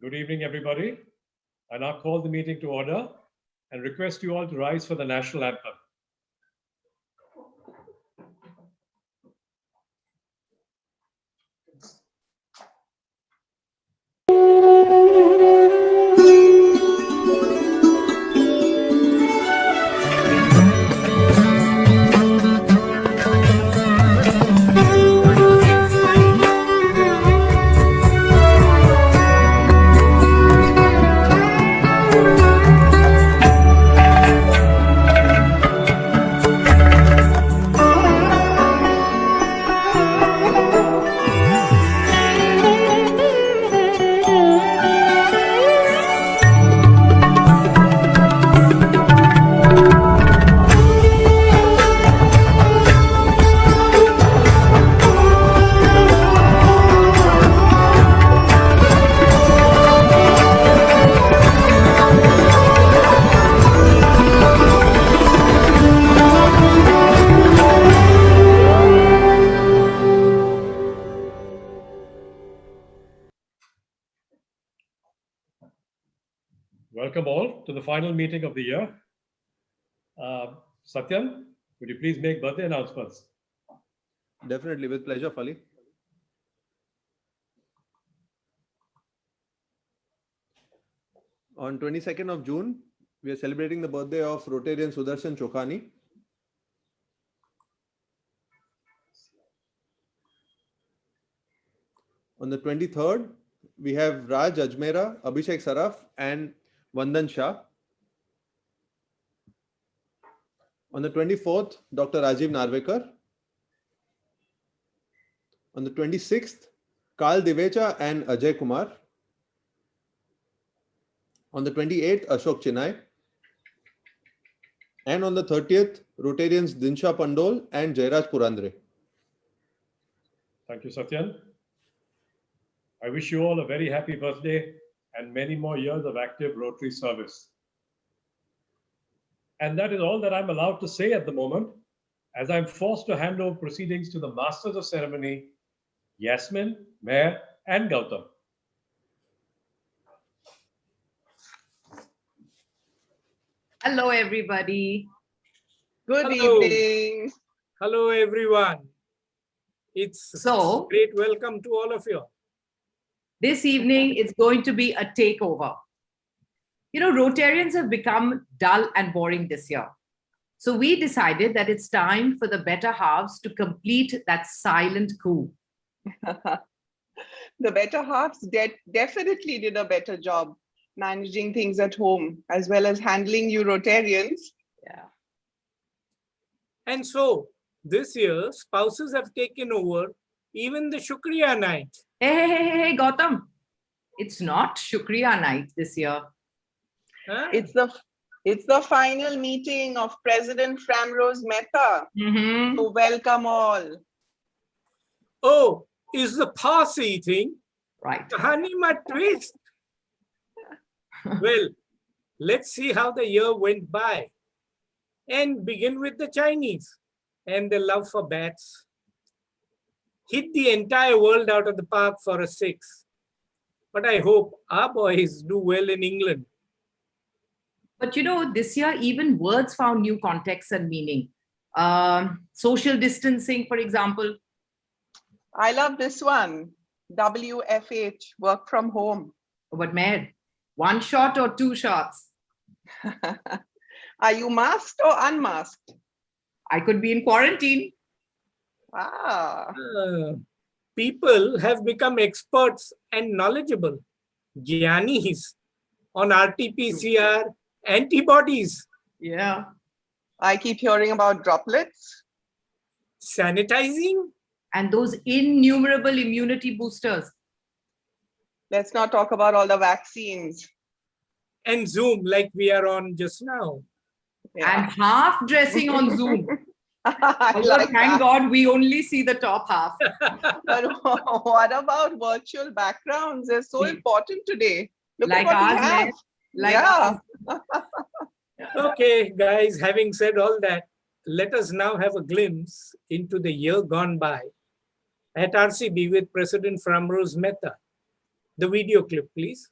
Good evening, everybody. I now call the meeting to order and request you all to rise for the national anthem. Welcome all to the final meeting of the year. Satyan, would you please make birthday announcements? Definitely, with pleasure, Fali. On 22nd of June, we are celebrating the birthday of Rotarian Sudarshan Chokhani. On the 23rd, we have Raj Ajmera, Abhishek Saraf, and Vandan Shah. On the 24th, Dr. Rajiv Narvekar. On the 26th, Karl Divecha and Ajay Kumar. On the 28th, Ashok Chinay. And on the 30th, Rotarians Dinsha Pandol and Jairaj Purandre. Thank you, Satyan. I wish you all a very happy birthday and many more years of active Rotary service. And that is all that I'm allowed to say at the moment, as I'm forced to hand over proceedings to the Masters of Ceremony, Yasmin, Meher, and Gautam. Hello, everybody. Good evening. Hello, everyone. It's So, great welcome to all of you. this evening, it's going to be a takeover. You know, Rotarians have become dull and boring this year. So we decided that it's time for the better halves to complete that silent coup. The better halves definitely did a better job managing things at home, as well as handling you Rotarians. Yeah. And so, this year, spouses have taken over even the Shukriya night. Hey, Gautam. It's not Shukriya night this year. Huh? It's the final meeting of President Framroze Mehta. Mm-hmm. So welcome all. Oh, is the pass eating? Right. Hanima twist. Well, let's see how the year went by. And begin with the Chinese and their love for bats. Hit the entire world out of the park for a 6. But I hope our boys do well in England. But you know, this year, even words found new contexts and meaning. Social distancing, for example. I love this one. WFH, work from home. But Meher, 1 shot or 2 shots? Are you masked or unmasked? I could be in quarantine. Ah. People have become experts and knowledgeable. Gyanis on RT-PCR antibodies. Yeah. I keep hearing about droplets. Sanitizing. And those innumerable immunity boosters. Let's not talk about all the vaccines. And Zoom like we are on just now. Yeah. And half dressing on Zoom. I Although, like thank that. God we only see the top half. But what about virtual backgrounds? They're so important today. Look Like at what ours, we have. man. Like Yeah. Okay, guys, having said all that, let us now have a glimpse into the year gone by at RCB with President Framroze Mehta. The video clip, please.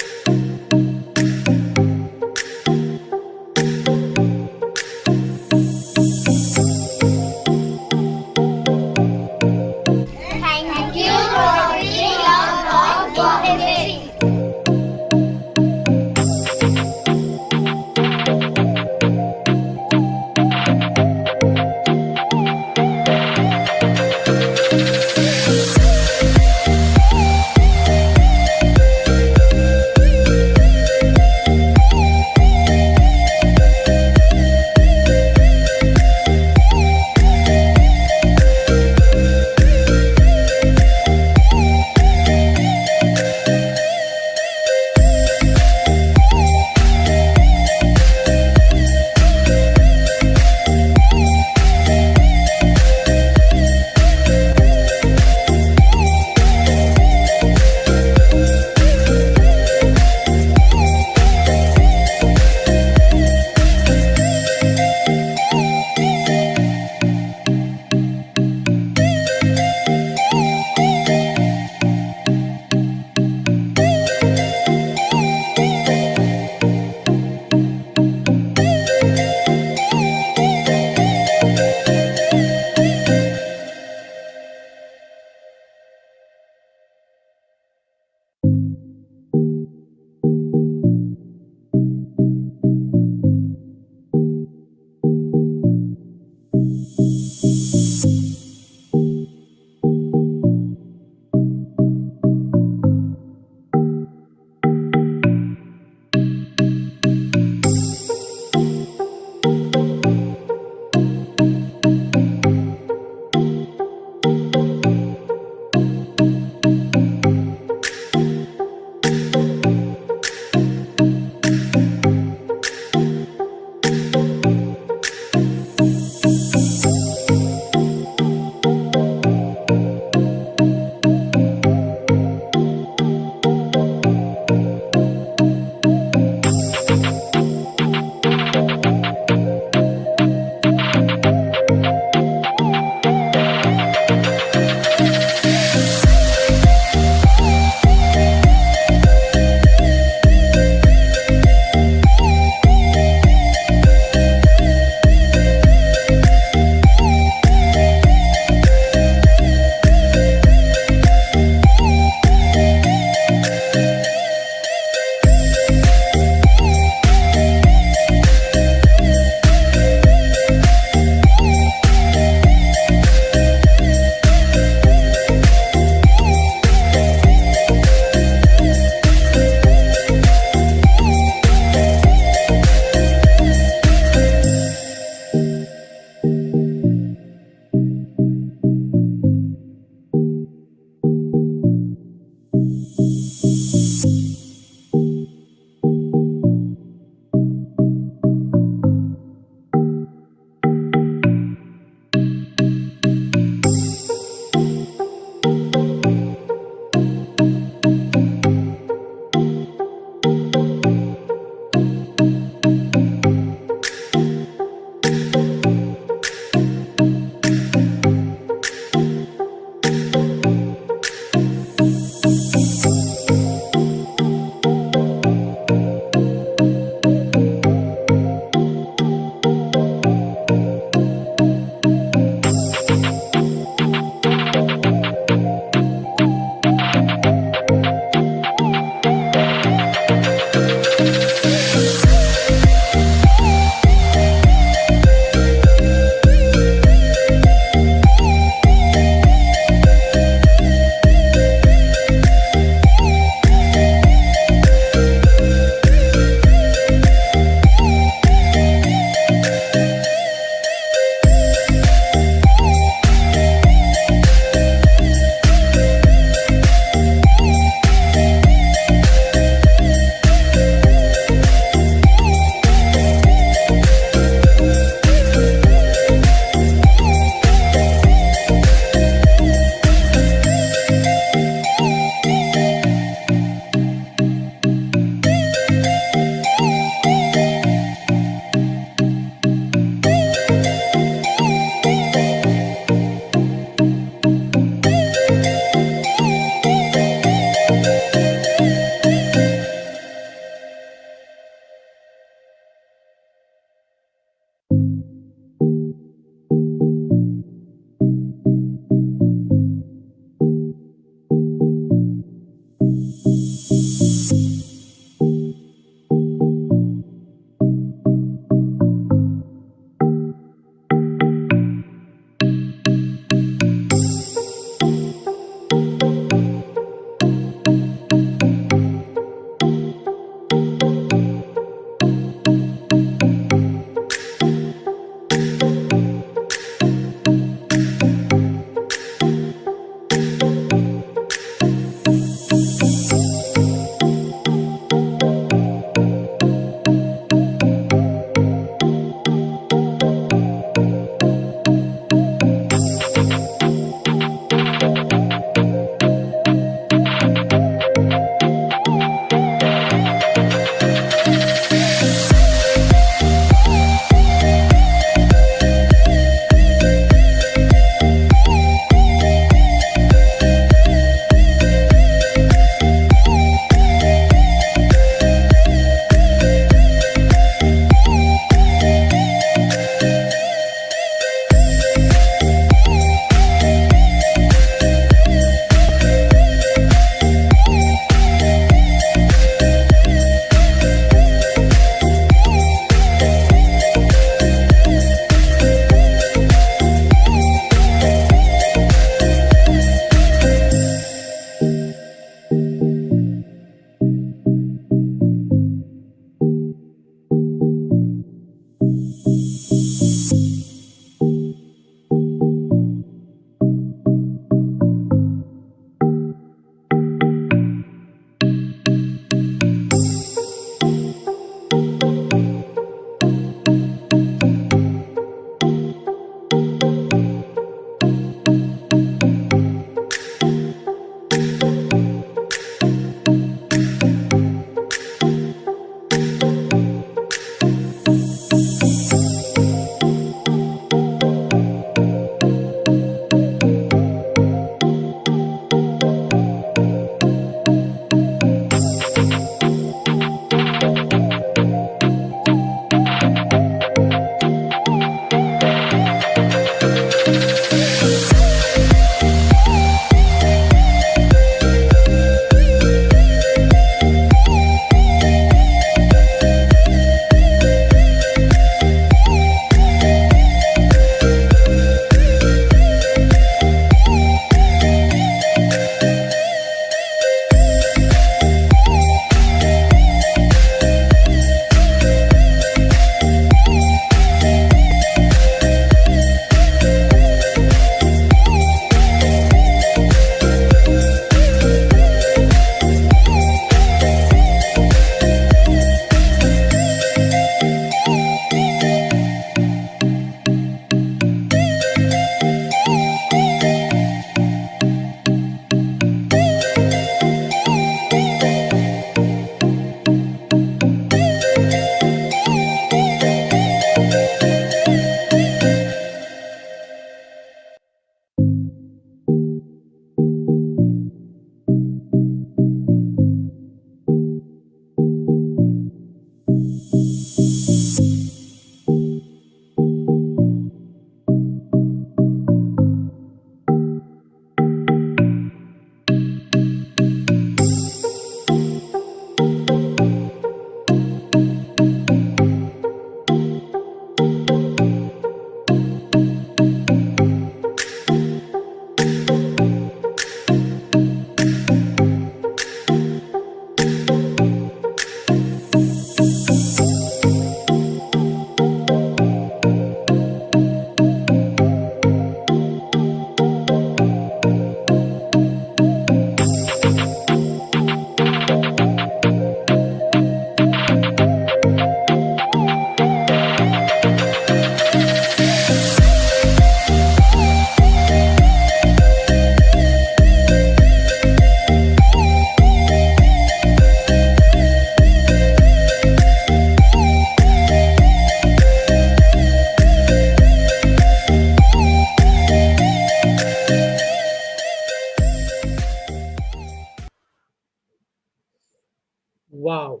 Wow.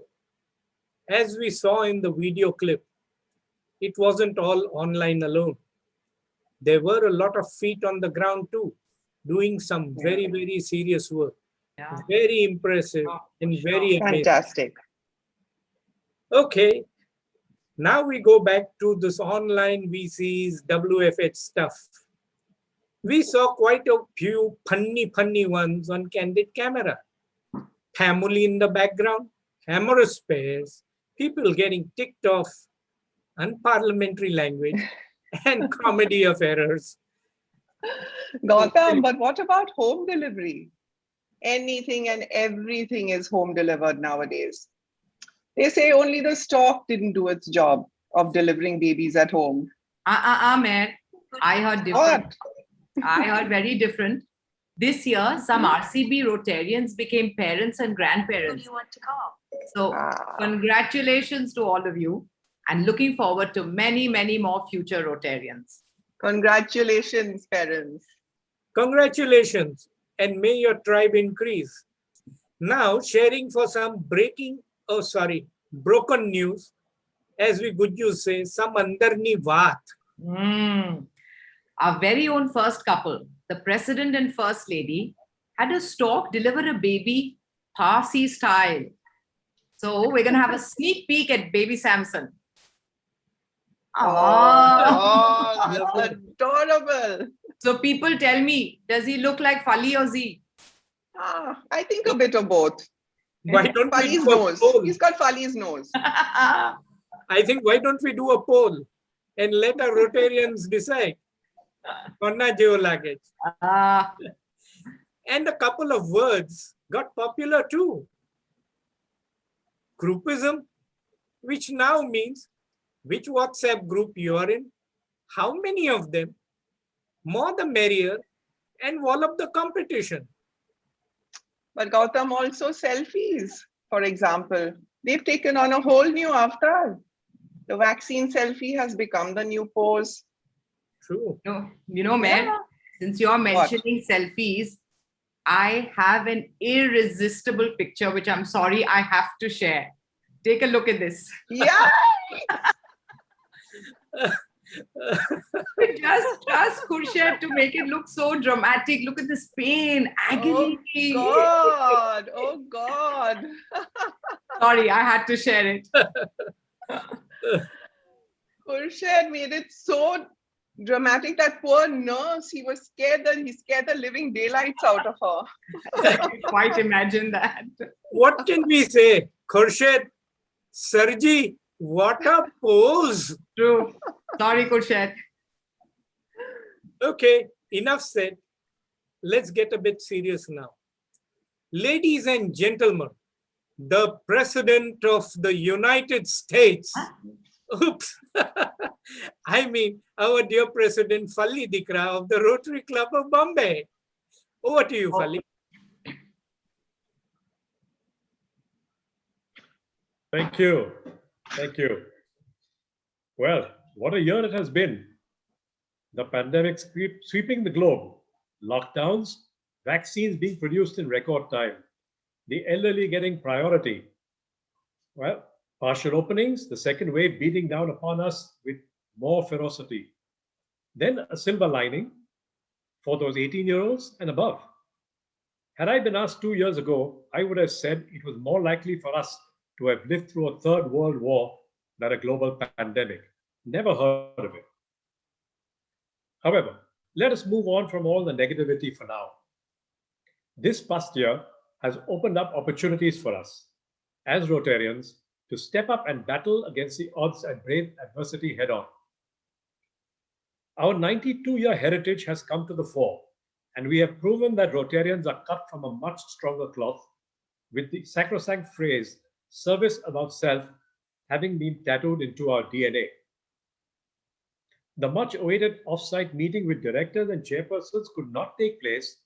As we saw in the video clip, it wasn't all online alone. There were a lot of feet on the ground too, doing some very, very serious work. Yeah. Very impressive Oh, and sure. very amazing. Fantastic. Okay, now we go back to this online VCs, WFH stuff. We saw quite a few funny ones on candid camera. Family in the background, amorous pairs, people getting ticked off, unparliamentary language, and comedy of errors. Gautam, but what about home delivery? Anything and everything is home delivered nowadays. They say only the stock didn't do its job of delivering babies at home. Man, I heard different. What? I heard very different. This year, some RCB Rotarians became parents and grandparents. So, Ah. congratulations to all of you, and looking forward to many, many more future Rotarians. Congratulations, parents. Congratulations, and may your tribe increase. Now, sharing for some broken news, as we good use say, some andarni vaat. Our very own first couple, the President and First Lady, had a stork deliver a baby Parsi style. So we're going to have a sneak peek at baby Samson. Oh, that's adorable. So people tell me, does he look like Fali or Z? I think a bit of both. Why don't we Fali's do a nose. poll? He's got Fali's nose. I think why don't we do a poll and let our Rotarians decide? Konna jeo lage. And a couple of words got popular too. Groupism, which now means which WhatsApp group you are in, how many of them, more the merrier, and wallop the competition. But Gautam, also selfies, for example. They've taken on a whole new avatar. The vaccine selfie has become the new pose. True. You know, Mayor, since you're mentioning selfies, I have an irresistible picture, which I'm sorry I have to share. Take a look at this. Yeah. Just Khurshid to make it look so dramatic. Look at this pain, agony. Oh God. Sorry, I had to share it. Khurshid made it so dramatic. That poor nurse, he was scared that he scared the living daylights out of her. I can quite imagine that. What can we say? Khurshid, Sarji, what a pose. True. Sorry, Khurshid. Okay, enough said. Let's get a bit serious now. Ladies and gentlemen, the President of the United States, oops, I mean our dear President Falli Dikra of the Rotary Club of Bombay. Over to you, Falli. Thank you. Thank you. Well, what a year it has been. The pandemic sweeping the globe, lockdowns, vaccines being produced in record time, the elderly getting priority. Well, partial openings, the second wave beating down upon us with more ferocity. Then a silver lining for those 18-year-olds and above. Had I been asked 2 years ago, I would have said it was more likely for us to have lived through a third world war than a global pandemic. Never heard of it. However, let us move on from all the negativity for now. This past year has opened up opportunities for us as Rotarians to step up and battle against the odds and brave adversity head on. Our 92-year heritage has come to the fore, and we have proven that Rotarians are cut from a much stronger cloth, with the sacrosanct phrase, service above self, having been tattooed into our DNA. The much-awaited off-site meeting with directors and chairpersons could not take place,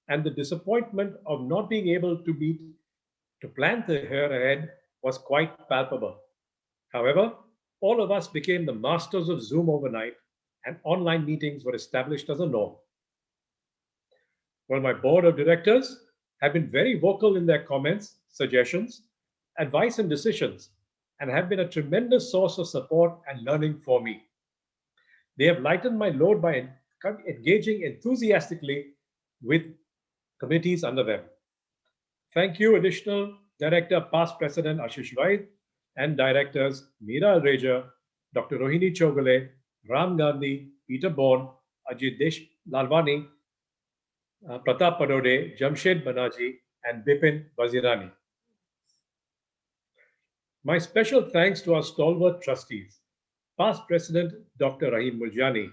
and the disappointment of not being able to meet to plan the year ahead was quite palpable. However, all of us became the masters of Zoom overnight, and online meetings were established as a norm. Well, my board of directors have been very vocal in their comments, suggestions, advice and decisions, and have been a tremendous source of support and learning for me. They have lightened my load by engaging enthusiastically with committees under them. Thank you, Additional Director, Past President Ashish Vaid, and Directors Meera Alreja, Dr. Rohini Chogale, Ram Gandhi, Peter Bourne, Ajit Desh Lalwani, Pratap Padode, Jamshed Banaji, and Bipin Wazirani. My special thanks to our stalwart trustees, Past President Dr. Rahim Muljani,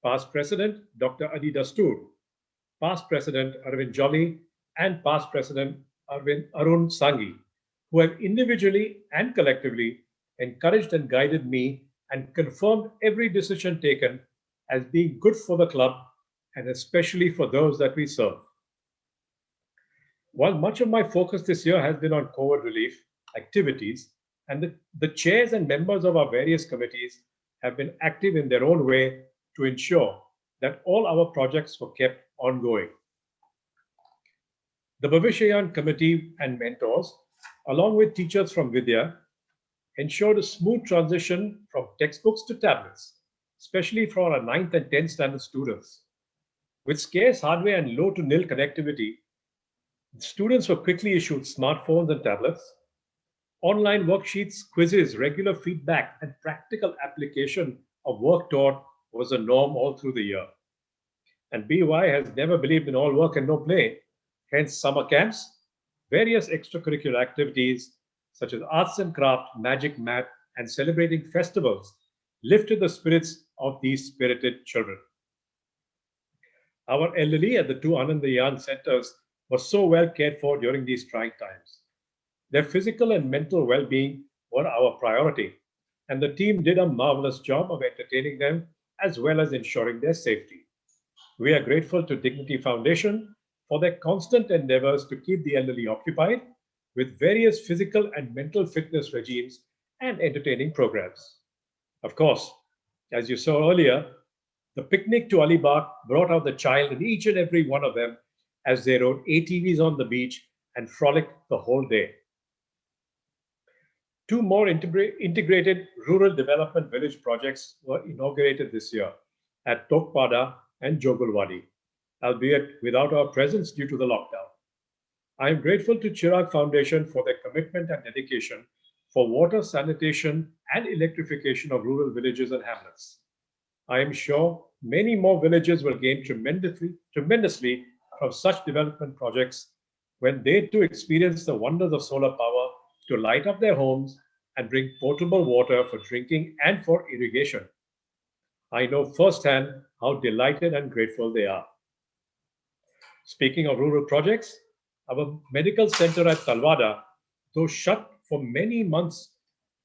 Past President Dr. Adi Dastoor, Past President Arvind Jolly, and Past President Arun Sanghi, who have individually and collectively encouraged and guided me and confirmed every decision taken as being good for the club and especially for those that we serve. While much of my focus this year has been on COVID relief activities, and the chairs and members of our various committees have been active in their own way to ensure that all our projects were kept ongoing. The Bhavishyayan Committee and mentors, along with teachers from Vidya, ensured a smooth transition from textbooks to tablets, especially for our 9th and 10th standard students. With scarce hardware and low to nil connectivity, students were quickly issued smartphones and tablets. Online worksheets, quizzes, regular feedback, and practical application of work taught was a norm all through the year. And BY has never believed in all work and no play. Hence, summer camps, various extracurricular activities such as arts and craft, magic mat, and celebrating festivals lifted the spirits of these spirited children. Our elderly at the two Anandayan centers were so well cared for during these trying times. Their physical and mental well-being were our priority, and the team did a marvelous job of entertaining them as well as ensuring their safety. We are grateful to Dignity Foundation for their constant endeavors to keep the elderly occupied with various physical and mental fitness regimes and entertaining programs. Of course, as you saw earlier, the picnic to Alibag brought out the child in each and every one of them as they rode ATVs on the beach and frolicked the whole day. Two more integrated rural development village projects were inaugurated this year at Tokpada and Jogulwadi, albeit without our presence due to the lockdown. I am grateful to Chirag Foundation for their commitment and dedication for water, sanitation, and electrification of rural villages and hamlets. I am sure many more villages will gain tremendously from such development projects when they too experience the wonders of solar power to light up their homes and bring potable water for drinking and for irrigation. I know firsthand how delighted and grateful they are. Speaking of rural projects, our medical center at Talwada, though shut for many months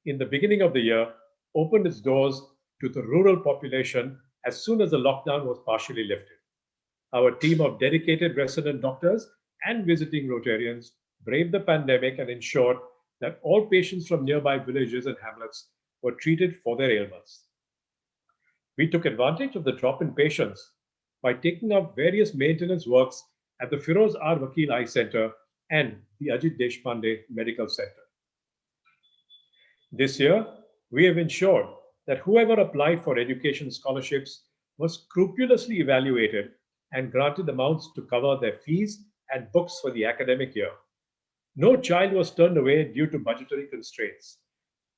in the beginning of the year, opened its doors to the rural population as soon as the lockdown was partially lifted. Our team of dedicated resident doctors and visiting Rotarians braved the pandemic and ensured that all patients from nearby villages and hamlets were treated for their ailments. We took advantage of the drop in patients by taking up various maintenance works at the Firoz R. Vakil Eye Center and the Ajit Deshpande Medical Center. This year, we have ensured that whoever applied for education scholarships was scrupulously evaluated and granted amounts to cover their fees and books for the academic year. No child was turned away due to budgetary constraints.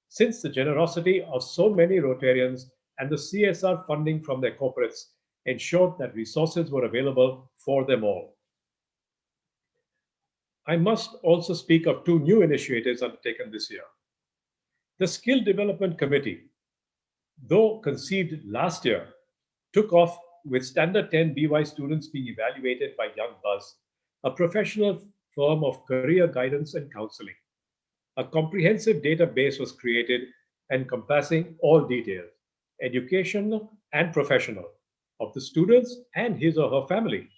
Since the generosity of so many Rotarians and the CSR funding from their corporates ensured that resources were available for them all. I must also speak of two new initiatives undertaken this year. The Skill Development Committee, though conceived last year, took off with Standard 10 BY students being evaluated by Young Buzz, a professional firm of career guidance and counseling. A comprehensive database was created encompassing all details, educational and professional, of the students and his or her family.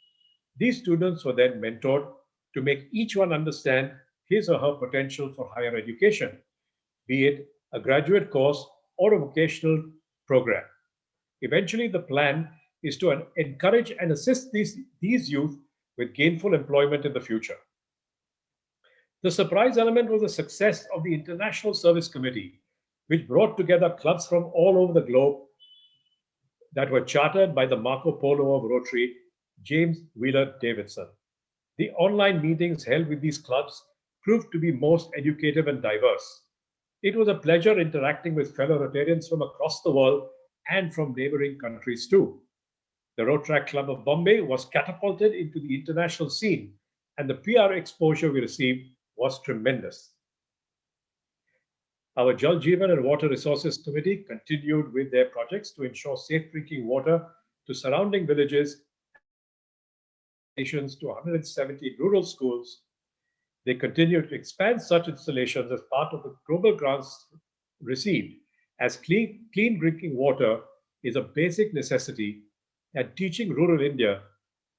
These students were then mentored to make each one understand his or her potential for higher education, be it a graduate course or a vocational program. Eventually, the plan is to encourage and assist these youth with gainful employment in the future. The surprise element was the success of the International Service Committee, which brought together clubs from all over the globe that were chartered by the Marco Polo of Rotary, James Wheeler Davidson. The online meetings held with these clubs proved to be most educative and diverse. It was a pleasure interacting with fellow Rotarians from across the world and from neighboring countries too. The Rotary Club of Bombay was catapulted into the international scene, and the PR exposure we received was tremendous. Our Jal Jeevan and Water Resources Committee continued with their projects to ensure safe drinking water to surrounding villages to 170 rural schools. They continue to expand such installations as part of the global grants received, as clean drinking water is a basic necessity, and teaching rural India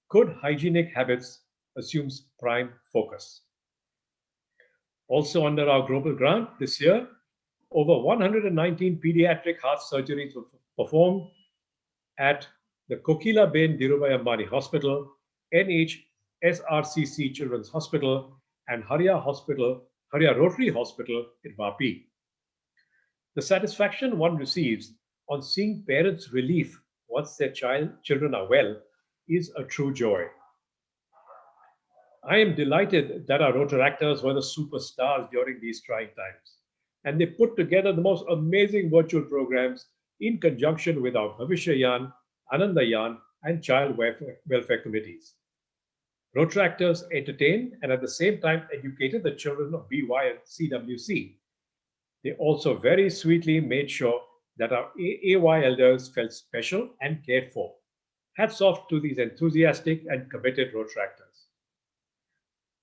good hygienic habits assumes prime focus. Also under our global grant this year, over 119 pediatric heart surgeries were performed at the Kokila Bain Dhirubhai Ambani Hospital, NHSRCC Children's Hospital, and Harya Rotary Hospital in Vapi. The satisfaction one receives on seeing parents' relief once their children are well is a true joy. I am delighted that our Rotaractors were the superstars during these trying times, and they put together the most amazing virtual programs in conjunction with our Bhavishyayan, Anandayan, and child welfare committees. Rotaractors entertained and at the same time educated the children of BY and CWC. They also very sweetly made sure that our AY elders felt special and cared for. Hats off to these enthusiastic and committed Rotaractors.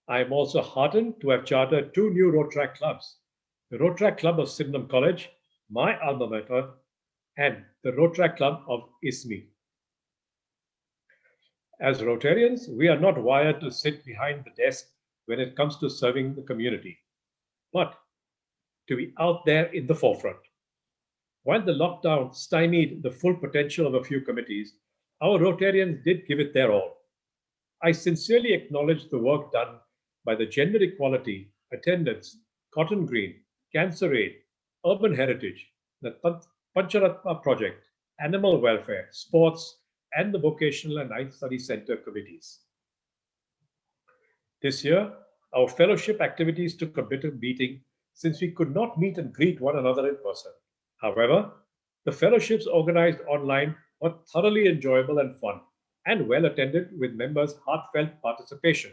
I am also heartened to have chartered two new Rotaract clubs, the Rotaract Club of Sydenham College, my alma mater, and the Rotaract Club of ISMI. As Rotarians, we are not wired to sit behind the desk when it comes to serving the community, but to be out there in the forefront. While the lockdown stymied the full potential of a few committees, our Rotarians did give it their all. I sincerely acknowledge the work done by the Gender Equality, Attendance, Cotton Green, Cancer Aid, Urban Heritage, the Pancharatna Project, Animal Welfare, Sports, and the Vocational and Ninth Study Center committees. This year, our fellowship activities took a bit of beating since we could not meet and greet one another in person. However, the fellowships organized online were thoroughly enjoyable and fun, and well attended with members' heartfelt participation.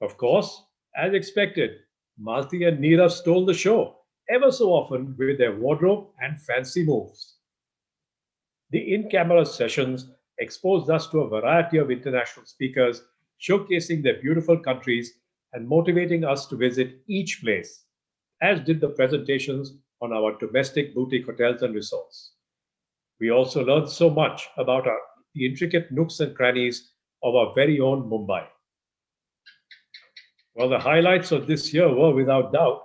Of course, as expected, Malti and Neerav stole the show, ever so often with their wardrobe and fancy moves. The in-camera sessions exposed us to a variety of international speakers, showcasing their beautiful countries and motivating us to visit each place, as did the presentations on our domestic boutique hotels and resorts. We also learned so much about the intricate nooks and crannies of our very own Mumbai. Well, the highlights of this year were, without doubt,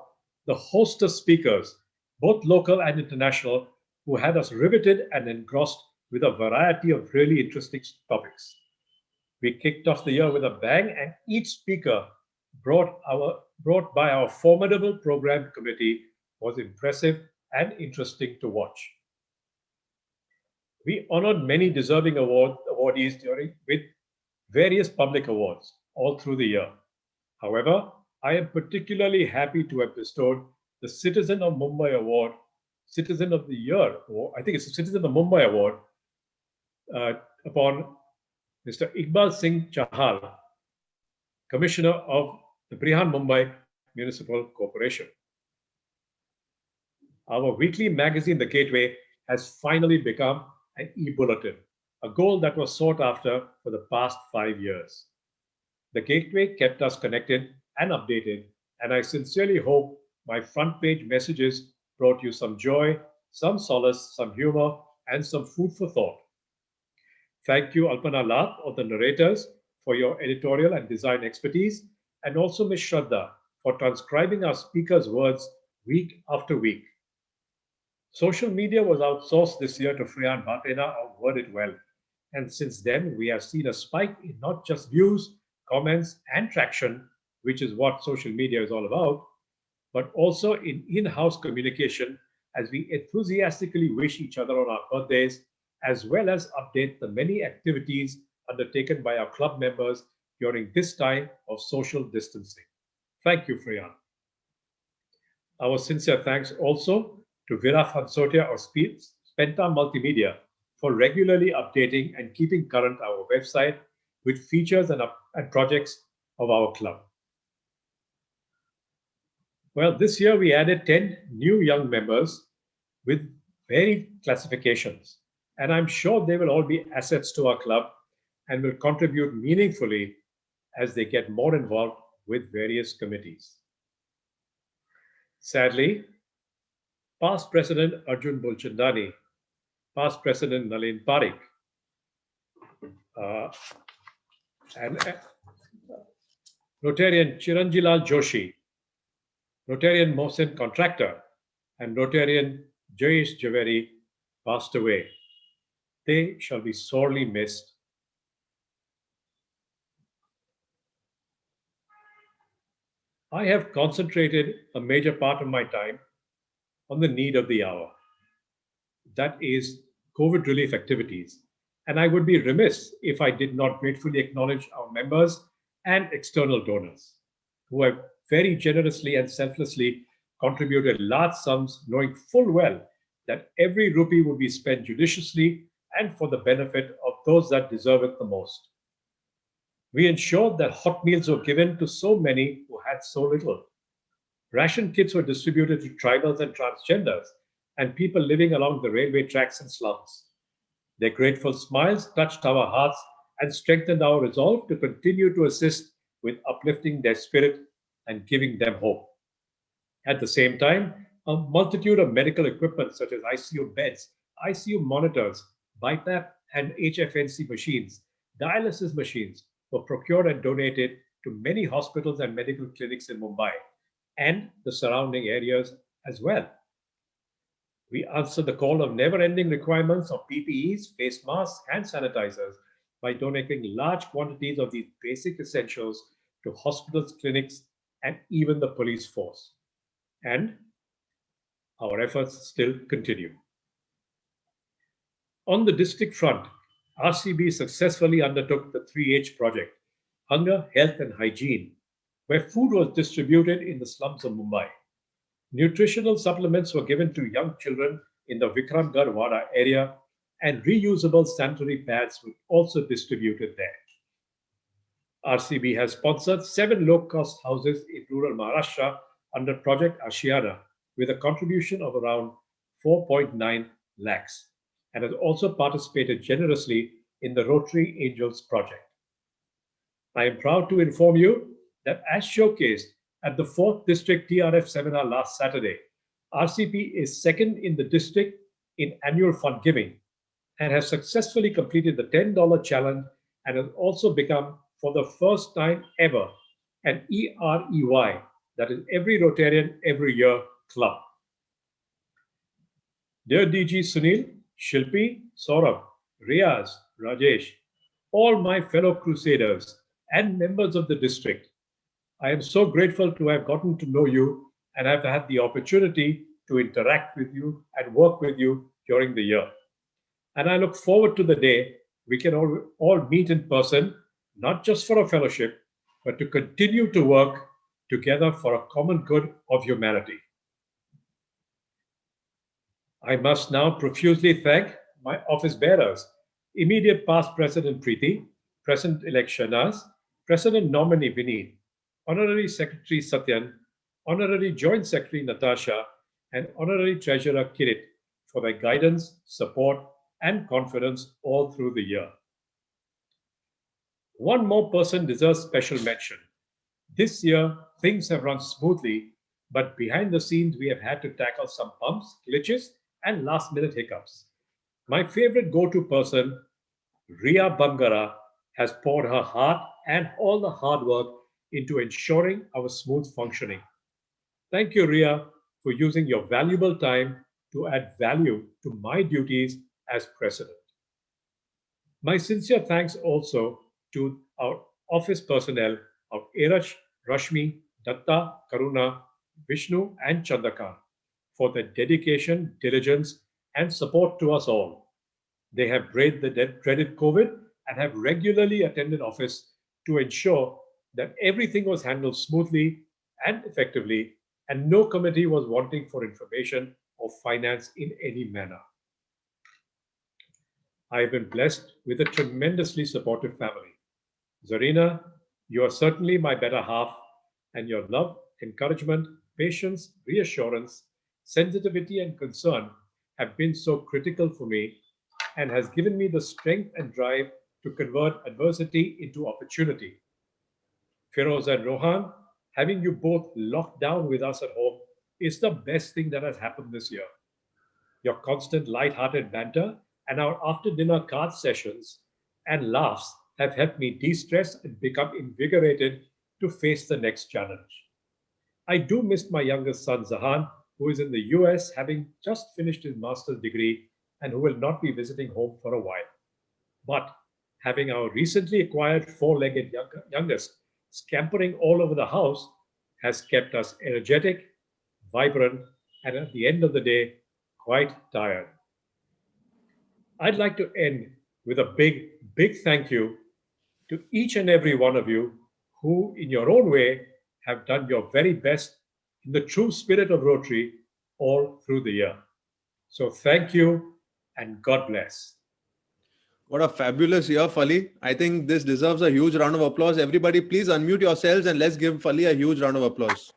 the host of speakers, both local and international, who had us riveted and engrossed with a variety of really interesting topics. We kicked off the year with a bang, and each speaker brought by our formidable program committee was impressive and interesting to watch. We honored many deserving awardees with various public awards all through the year. However, I am particularly happy to have bestowed the Citizen of Mumbai Award, Citizen of the Year, or I think it's the Citizen of Mumbai Award, upon Mr. Iqbal Singh Chahal, Commissioner of the Brihan Mumbai Municipal Corporation. Our weekly magazine, The Gateway, has finally become an e-bulletin, a goal that was sought after for the past 5 years. The Gateway kept us connected and updated, and I sincerely hope my front page messages brought you some joy, some solace, some humor, and some food for thought. Thank you, Alpana Lath, of the narrators, for your editorial and design expertise, and also Ms. Shraddha for transcribing our speakers' words week after week. Social media was outsourced this year to Freyan Bhatena of Word It Well, and since then we have seen a spike in not just views, comments, and traction, which is what social media is all about, but also in-house communication as we enthusiastically wish each other on our birthdays, as well as update the many activities undertaken by our club members during this time of social distancing. Thank you, Freyan. Our sincere thanks also to Vera Fansotia of Spenta Multimedia for regularly updating and keeping current our website with features and projects of our club. Well, this year we added 10 new young members with varied classifications, and I'm sure they will all be assets to our club and will contribute meaningfully as they get more involved with various committees. Sadly, past President Arjun Bulchandani, past President Nalin Parikh, and Rotarian Chiranjilal Joshi, Rotarian Mohsen Contractor, and Rotarian Jayesh Javeri passed away. They shall be sorely missed. I have concentrated a major part of my time on the need of the hour. That is COVID relief activities. And I would be remiss if I did not gratefully acknowledge our members and external donors who have very generously and selflessly contributed large sums, knowing full well that every rupee would be spent judiciously and for the benefit of those that deserve it the most. We ensured that hot meals were given to so many who had so little. Ration kits were distributed to tribals and transgenders and people living along the railway tracks and slums. Their grateful smiles touched our hearts and strengthened our resolve to continue to assist with uplifting their spirit and giving them hope. At the same time, a multitude of medical equipment such as ICU beds, ICU monitors, BiPAP and HFNC machines, dialysis machines were procured and donated to many hospitals and medical clinics in Mumbai and the surrounding areas as well. We answered the call of never-ending requirements of PPEs, face masks, and sanitizers by donating large quantities of these basic essentials to hospitals, clinics, and even the police force. And our efforts still continue. On the district front, RCB successfully undertook the 3H project, Hunger, Health and Hygiene, where food was distributed in the slums of Mumbai. Nutritional supplements were given to young children in the Vikramgarh Wada area, and reusable sanitary pads were also distributed there. RCB has sponsored 7 low-cost houses in rural Maharashtra under Project Ashiana with a contribution of around 4.9 lakhs and has also participated generously in the Rotary Angels project. I am proud to inform you that as showcased at the 4th District TRF seminar last Saturday, RCP is second in the district in annual fund giving and has successfully completed the $10 challenge and has also become, for the first time ever, an EREY, that is Every Rotarian Every Year club. Dear DG Sunil, Shilpi, Saurabh, Riaz, Rajesh, all my fellow crusaders and members of the district, I am so grateful to have gotten to know you and have had the opportunity to interact with you and work with you during the year. And I look forward to the day we can all meet in person, not just for a fellowship, but to continue to work together for a common good of humanity. I must now profusely thank my office bearers, immediate past President Preeti, President-elect Shanaz, President nominee Vineet, Honorary Secretary Satyan, Honorary Joint Secretary Natasha, and Honorary Treasurer Kirit for their guidance, support, and confidence all through the year. One more person deserves special mention. This year, things have run smoothly, but behind the scenes, we have had to tackle some bumps, glitches, and last-minute hiccups. My favorite go-to person, Ria Bangara, has poured her heart and all the hard work into ensuring our smooth functioning. Thank you, Ria, for using your valuable time to add value to my duties as president. My sincere thanks also to our office personnel of Erach, Rashmi, Datta, Karuna, Vishnu, and Chandaka for their dedication, diligence, and support to us all. They have braved the dreaded COVID and have regularly attended office to ensure that everything was handled smoothly and effectively, and no committee was wanting for information or finance in any manner. I have been blessed with a tremendously supportive family. Zarina, you are certainly my better half, and your love, encouragement, patience, reassurance, sensitivity, and concern have been so critical for me and has given me the strength and drive to convert adversity into opportunity. Firoz and Rohan, having you both locked down with us at home is the best thing that has happened this year. Your constant light-hearted banter and our after-dinner card sessions and laughs have helped me de-stress and become invigorated to face the next challenge. I do miss my youngest son Zahan, who is in the US having just finished his master's degree and who will not be visiting home for a while. But having our recently acquired four-legged youngest scampering all over the house has kept us energetic, vibrant, and at the end of the day, quite tired. I'd like to end with a big thank you to each and every one of you who, in your own way, have done your very best in the true spirit of Rotary all through the year. So thank you and God bless. What a fabulous year, Fali. I think this deserves a huge round of applause. Everybody, please unmute yourselves and let's give Fali a huge round of applause.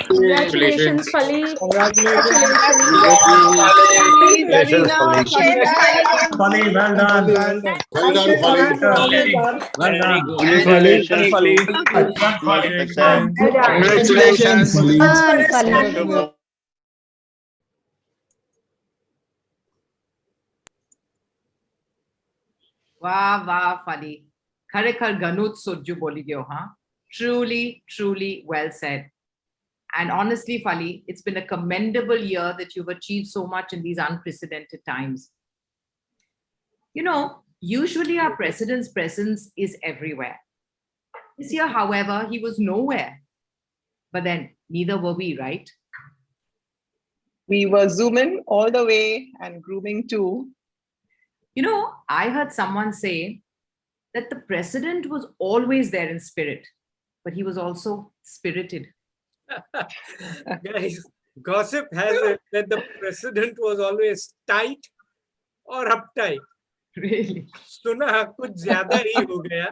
Congratulations, Fali. Congratulations. Congratulations. Fali, well done. Well done, Fali. Well done. Congratulations, Fali. Congratulations. Congratulations. Fali. Wow, wow, Fali. Kharakhar ganut sojju boli gyo, huh? Truly well said. And honestly, Fali, it's been a commendable year that you've achieved so much in these unprecedented times. You know, usually our president's presence is everywhere. This year, however, he was nowhere. But then neither were we, right? We were zooming all the way and grooming too. You know, I heard someone say that the president was always there in spirit, but he was also spirited. Guys, gossip has it that the president was always tight or uptight. Really? Suna kuch zyada hi ho gaya.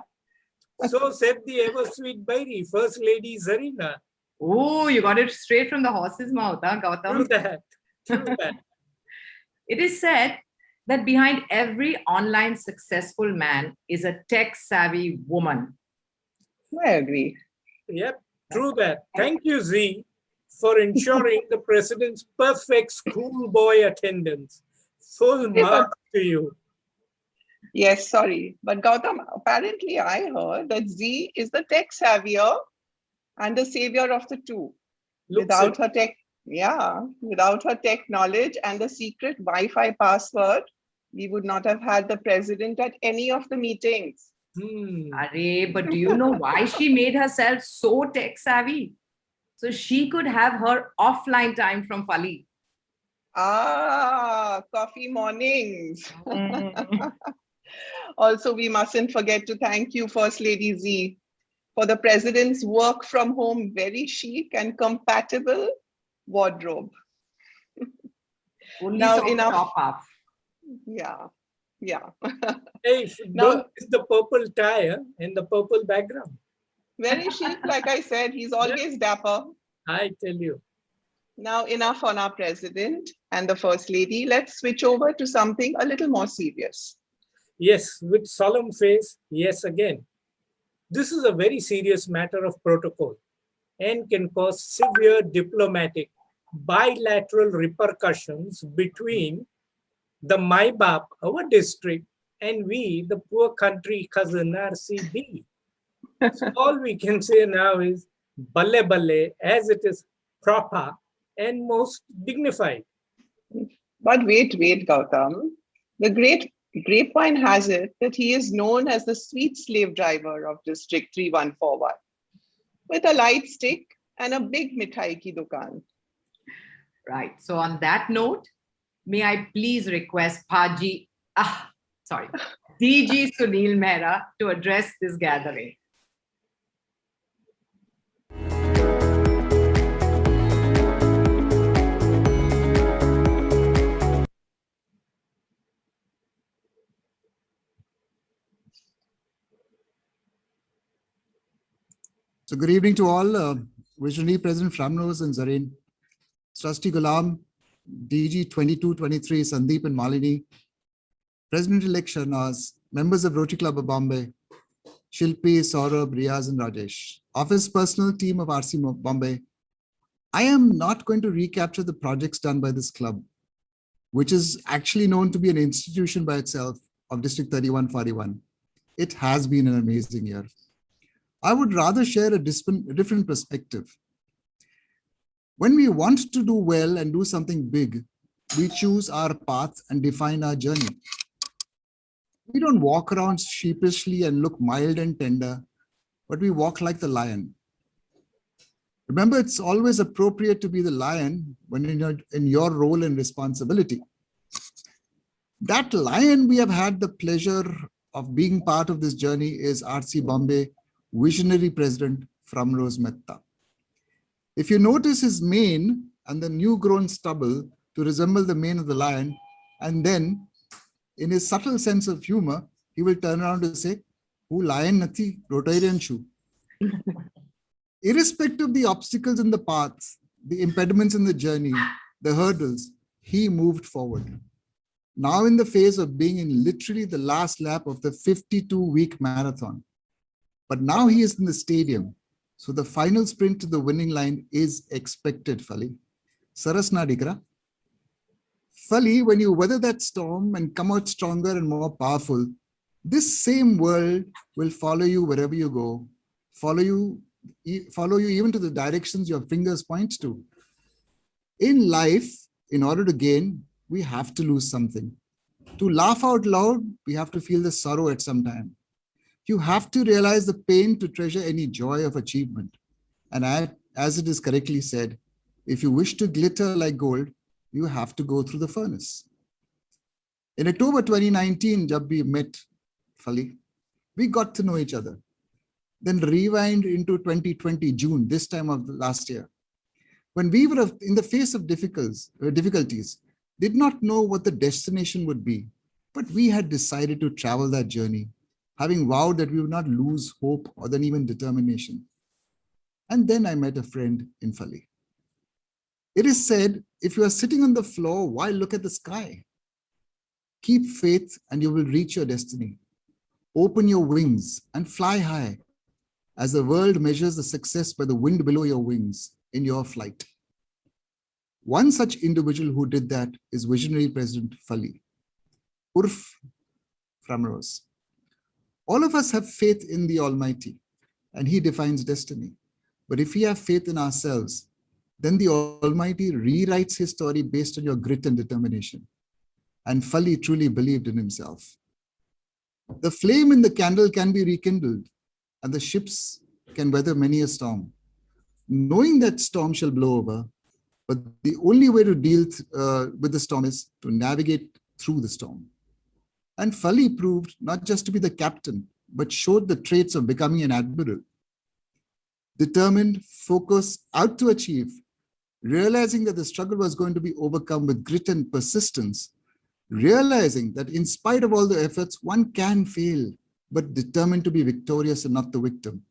So said the ever sweet Bairi, First Lady Zarina. Oh, you got it straight from the horse's mouth, huh, Gautam? True that. It is said that behind every online successful man is a tech-savvy woman. I agree. Yep, true that. Thank you, Z, for ensuring the president's perfect schoolboy attendance. Full marks to you. Yes, sorry. But Gautam, apparently I heard that Z is the tech savvier and the savior of the two. Without her tech knowledge and the secret Wi-Fi password, we would not have had the president at any of the meetings. Arey, but do you know why she made herself so tech savvy? So she could have her offline time from Fali. Ah, coffee mornings. Also, we mustn't forget to thank you, First Lady Z, for the president's work from home, very chic and compatible wardrobe. Only Now saw the enough. top half. Yeah. Hey, Now- don't miss the purple tie in the purple background. Very chic, like I said, he's always dapper. I tell you. Now enough on our president and the First Lady. Let's switch over to something a little more serious. Yes, with solemn face, yes again. This is a very serious matter of protocol and can cause severe diplomatic bilateral repercussions between the MyBap, our district, and we, the poor country cousin RCB. So all we can say now is balle balle, as it is proper and most dignified. But wait, Gautam. The great grapevine has it that he is known as the sweet slave driver of District 3141. with a light stick and a big mithai ki dukan. Right. So on that note, may I please request DG Sunil Mehra to address this gathering. So good evening to all. Visionary President Framroze and Zareen, Trustee Ghulam, DG 2223 Sandeep and Malini, President-elect Sharnaz, members of Rotary Club of Bombay, Shilpi, Saurabh, Riaz and Rajesh, office personnel team of RC Bombay. I am not going to recapture the projects done by this club, which is actually known to be an institution by itself of District 3141. It has been an amazing year. I would rather share a different perspective. When we want to do well and do something big, we choose our path and define our journey. We don't walk around sheepishly and look mild and tender, but we walk like the lion. Remember, it's always appropriate to be the lion when in your role and responsibility. That lion we have had the pleasure of being part of this journey is RC Bombay Visionary President Framroze Mehta. If you notice his mane and the new grown stubble to resemble the mane of the lion, and then in his subtle sense of humor, he will turn around and say, "Who lion nathi, Rotarian shu." Irrespective of the obstacles in the path, the impediments in the journey, the hurdles, he moved forward. Now in the phase of being in literally the last lap of the 52-week marathon. But now he is in the stadium. So the final sprint to the winning line is expected, Fali. Sarasna Dikra. Fali, when you weather that storm and come out stronger and more powerful, this same world will follow you wherever you go, follow you even to the directions your fingers point to. In life, in order to gain, we have to lose something. To laugh out loud, we have to feel the sorrow at some time. You have to realize the pain to treasure any joy of achievement. And as it is correctly said, if you wish to glitter like gold, you have to go through the furnace. In October 2019, jab we met, Fali, we got to know each other. Then rewind into 2020, June, this time of the last year, when we were in the face of difficulties, did not know what the destination would be, but we had decided to travel that journey, having vowed that we would not lose hope or then even determination. And then I met a friend in Fali. It is said, if you are sitting on the floor, why look at the sky? Keep faith and you will reach your destiny. Open your wings and fly high as the world measures the success by the wind below your wings in your flight. One such individual who did that is Visionary President Fali, Urf Framroze. All of us have faith in the Almighty, and He defines destiny. But if we have faith in ourselves, then the Almighty rewrites His story based on your grit and determination. And Fali truly believed in himself. The flame in the candle can be rekindled, and the ships can weather many a storm. Knowing that storm shall blow over, but the only way to deal with the storm is to navigate through the storm. And Fali proved not just to be the captain, but showed the traits of becoming an admiral. Determined, focused, out to achieve, realizing that the struggle was going to be overcome with grit and persistence, realizing that in spite of all the efforts, one can fail, but determined to be victorious and not the victim.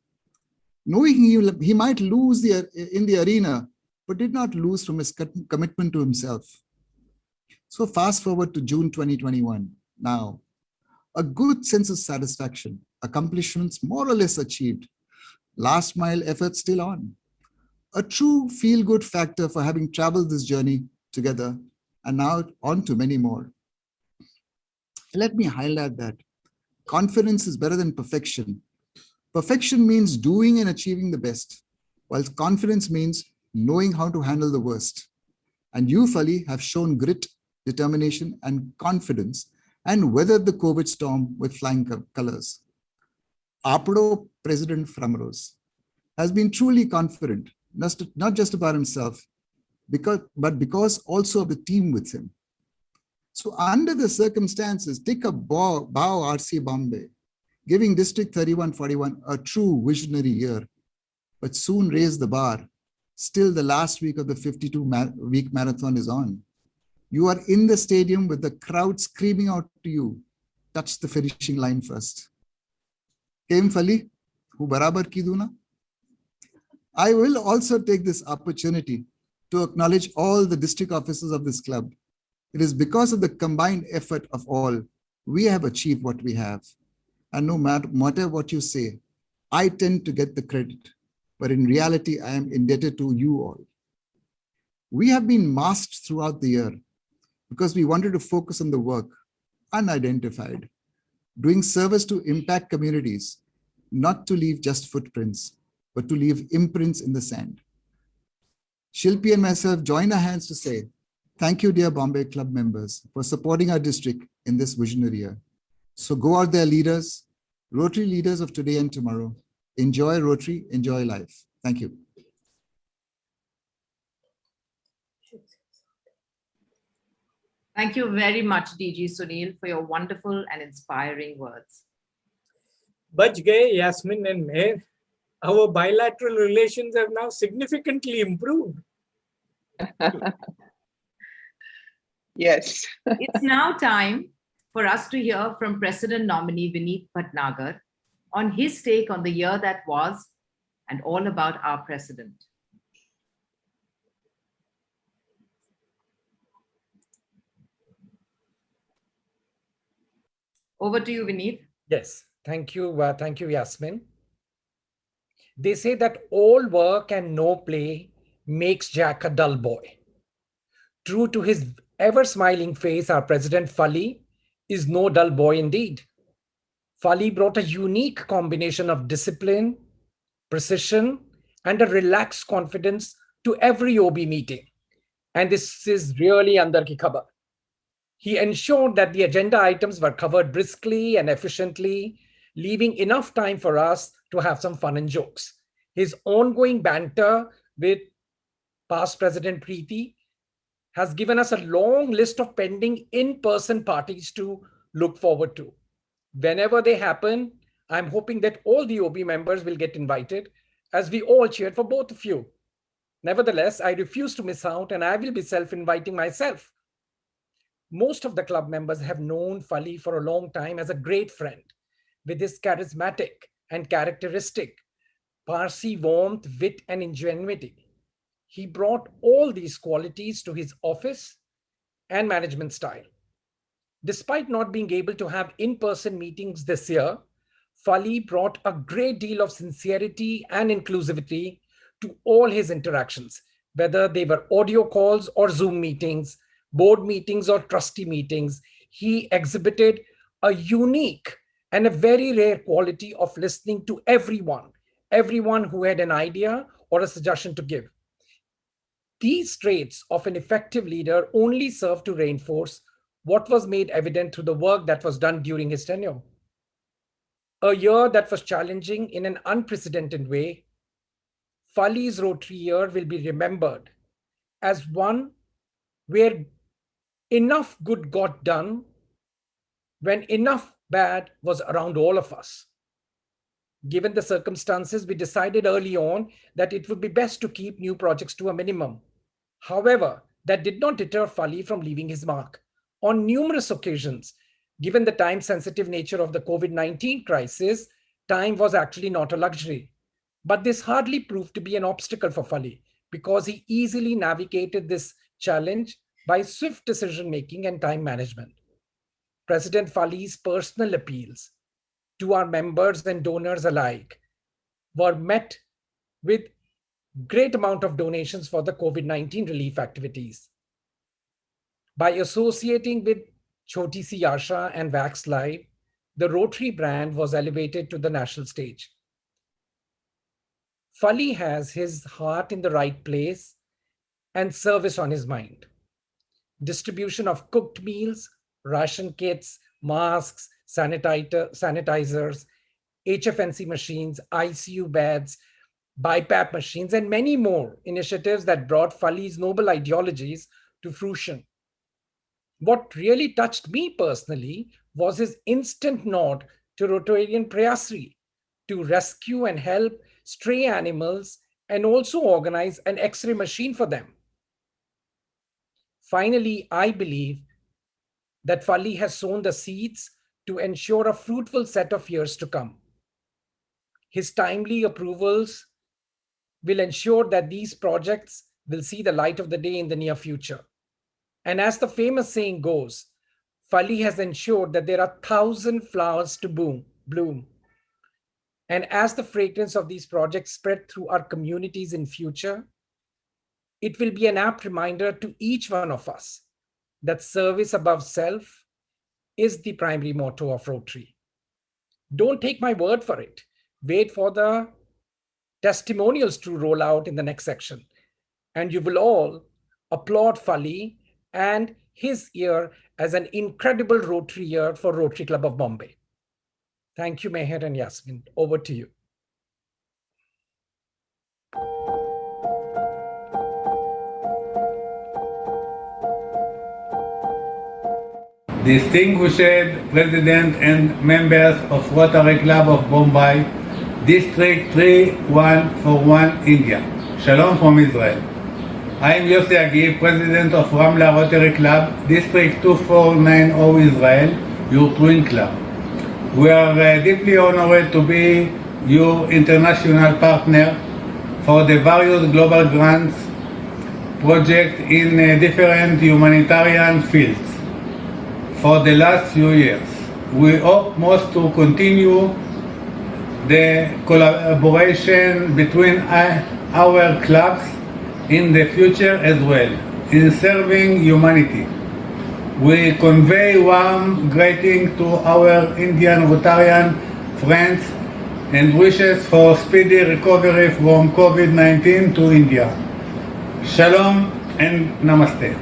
Knowing he might lose in the arena, but did not lose from his commitment to himself. So fast forward to June 2021. Now, a good sense of satisfaction, accomplishments more or less achieved, last mile effort still on. A true feel-good factor for having traveled this journey together and now on to many more. Let me highlight that confidence is better than perfection. Perfection means doing and achieving the best, while confidence means knowing how to handle the worst. And you, Fali, have shown grit, determination, and confidence and weathered the COVID storm with flying colors. Apado President Framroze, has been truly confident, not just about himself, but because also of the team with him. So under the circumstances, take a bow RC Bombay, giving District 3141 a true visionary year, but soon raise the bar. Still, the last week of the 52-week marathon is on. You are in the stadium with the crowd screaming out to you, touch the finishing line first. Came Fali, hu barabar ki duna? I will also take this opportunity to acknowledge all the district officers of this club. It is because of the combined effort of all, we have achieved what we have. And no matter what you say, I tend to get the credit, but in reality, I am indebted to you all. We have been masked throughout the year because we wanted to focus on the work, unidentified, doing service to impact communities, not to leave just footprints, but to leave imprints in the sand. Shilpi and myself join our hands to say, thank you, dear Bombay Club members, for supporting our district in this visionary year. So go out there, leaders, Rotary leaders of today and tomorrow. Enjoy Rotary, enjoy life. Thank you. Thank you very much, DG Sunil, for your wonderful and inspiring words. Bach gaye, Yasmin and Meher. Our bilateral relations have now significantly improved. Yes. It's now time for us to hear from President nominee Vineet Bhatnagar on his take on the year that was and all about our president. Over to you, Vineet. Yes, thank you, Yasmin. They say that all work and no play makes Jack a dull boy. True to his ever-smiling face, our President Fali is no dull boy indeed. Fali brought a unique combination of discipline, precision, and a relaxed confidence to every OB meeting. And this is really andar ki khabar. He ensured that the agenda items were covered briskly and efficiently, leaving enough time for us to have some fun and jokes. His ongoing banter with past President Preeti has given us a long list of pending in-person parties to look forward to. Whenever they happen, I'm hoping that all the OB members will get invited, as we all cheered for both of you. Nevertheless, I refuse to miss out, and I will be self-inviting myself. Most of the club members have known Fali for a long time as a great friend, with his charismatic and characteristic Parsi warmth, wit, and ingenuity. He brought all these qualities to his office and management style. Despite not being able to have in-person meetings this year, Fali brought a great deal of sincerity and inclusivity to all his interactions, whether they were audio calls or Zoom meetings, board meetings or trustee meetings. He exhibited a unique and a very rare quality of listening to everyone who had an idea or a suggestion to give. These traits of an effective leader only serve to reinforce what was made evident through the work that was done during his tenure. A year that was challenging in an unprecedented way, Fali's Rotary Year will be remembered as one where enough good got done when enough bad was around all of us. Given the circumstances, we decided early on that it would be best to keep new projects to a minimum. However, that did not deter Fali from leaving his mark. On numerous occasions, given the time-sensitive nature of the COVID-19 crisis, time was actually not a luxury. But this hardly proved to be an obstacle for Fali, because he easily navigated this challenge by swift decision-making and time management. President Fali's personal appeals to our members and donors alike were met with great amount of donations for the COVID-19 relief activities. By associating with Choti Si Asha and Wax Live, the Rotary brand was elevated to the national stage. Fali has his heart in the right place and service on his mind. Distribution of cooked meals, ration kits, masks, sanitizers, HFNC machines, ICU beds, BiPAP machines, and many more initiatives that brought Fali's noble ideologies to fruition. What really touched me personally was his instant nod to Rotarian Prayasri to rescue and help stray animals and also organize an X-ray machine for them. Finally, I believe that Fali has sown the seeds to ensure a fruitful set of years to come. His timely approvals will ensure that these projects will see the light of the day in the near future. And as the famous saying goes, Fali has ensured that there are 1,000 flowers to bloom. And as the fragrance of these projects spread through our communities in future, it will be an apt reminder to each one of us that service above self is the primary motto of Rotary. Don't take my word for it. Wait for the testimonials to roll out in the next section. And you will all applaud Fali and his year as an incredible Rotary year for Rotary Club of Bombay. Thank you, Meher and Yasmin. Over to you. Distinguished President and members of Rotary Club of Bombay, District 3141, India. Shalom from Israel. I am Yossi Agi, President of Ramla Rotary Club, District 2490 Israel, your twin club. We are deeply honored to be your international partner for the various global grants projects in different humanitarian fields for the last few years. We hope most to continue the collaboration between our clubs in the future as well, in serving humanity. We convey warm greeting to our Indian Rotarian friends and wishes for speedy recovery from COVID-19 to India. Shalom and Namaste.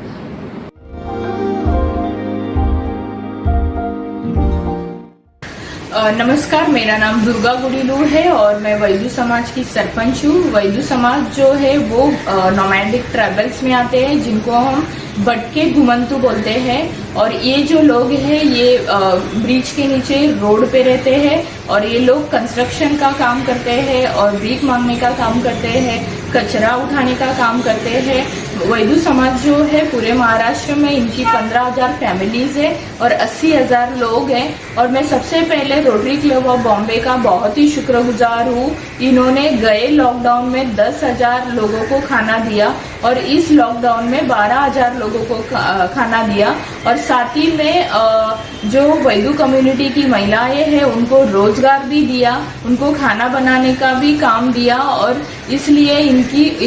नमस्कार, मेरा नाम दुर्गा गुड़ीलू है और मैं वैदू समाज की सरपंच हूँ। वैदू समाज जो है वो नोमैडिक ट्रैवल्स में आते हैं, जिनको हम बटके घुमंतु बोलते हैं। और ये जो लोग हैं ये ब्रिज के नीचे रोड पे रहते हैं और ये लोग कंस्ट्रक्शन का काम करते हैं और भीख मांगने का काम करते हैं, कचरा उठाने का काम करते हैं। वैदू समाज जो है पूरे महाराष्ट्र में इनकी 15,000 फैमिलीज है और 80,000 लोग हैं। और मैं सबसे पहले रोटरी क्लब ऑफ बॉम्बे का बहुत ही शुक्रगुजार हूँ। इन्होंने गए लॉकडाउन में 10,000 लोगों को खाना दिया और इस लॉकडाउन में 12,000 लोगों को खाना दिया। और साथ ही में जो वैदू कम्युनिटी की महिलाएं हैं उनको रोजगार भी दिया, उनको खाना बनाने का भी काम दिया और इसलिए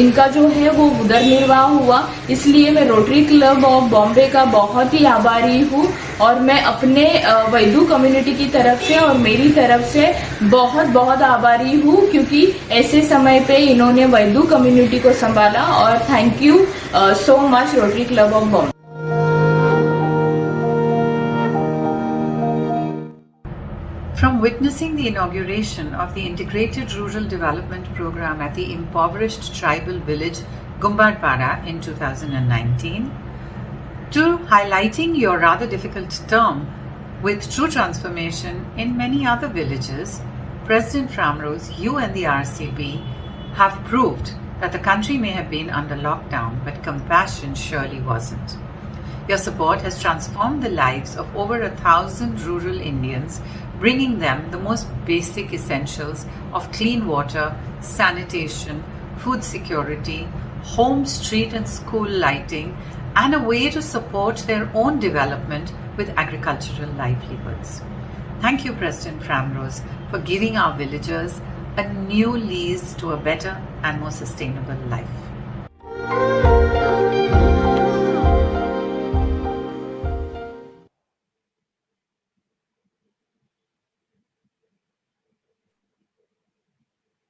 इनका जो है वो उदर निर्वाह हुआ। इसलिए मैं रोटरी क्लब ऑफ बॉम्बे का बहुत ही आभारी हूँ और मैं अपने वैदू कम्युनिटी की तरफ से और मेरी तरफ से बहुत बहुत आभारी हूँ, क्योंकि ऐसे समय पे इन्होंने वैदू कम्युनिटी को संभाला। और thank you so much rotary club of Bombay. From witnessing the inauguration of the Integrated Rural Development Program at the impoverished tribal village Gumbadpara in 2019, to highlighting your rather difficult term with true transformation in many other villages, President Framroze, you and the RCB have proved that the country may have been under lockdown, but compassion surely wasn't. Your support has transformed the lives of over 1,000 rural Indians, bringing them the most basic essentials of clean water, sanitation, food security, home, street and school lighting, and a way to support their own development with agricultural livelihoods. Thank you, President Framroze, for giving our villagers a new lease to a better and more sustainable life.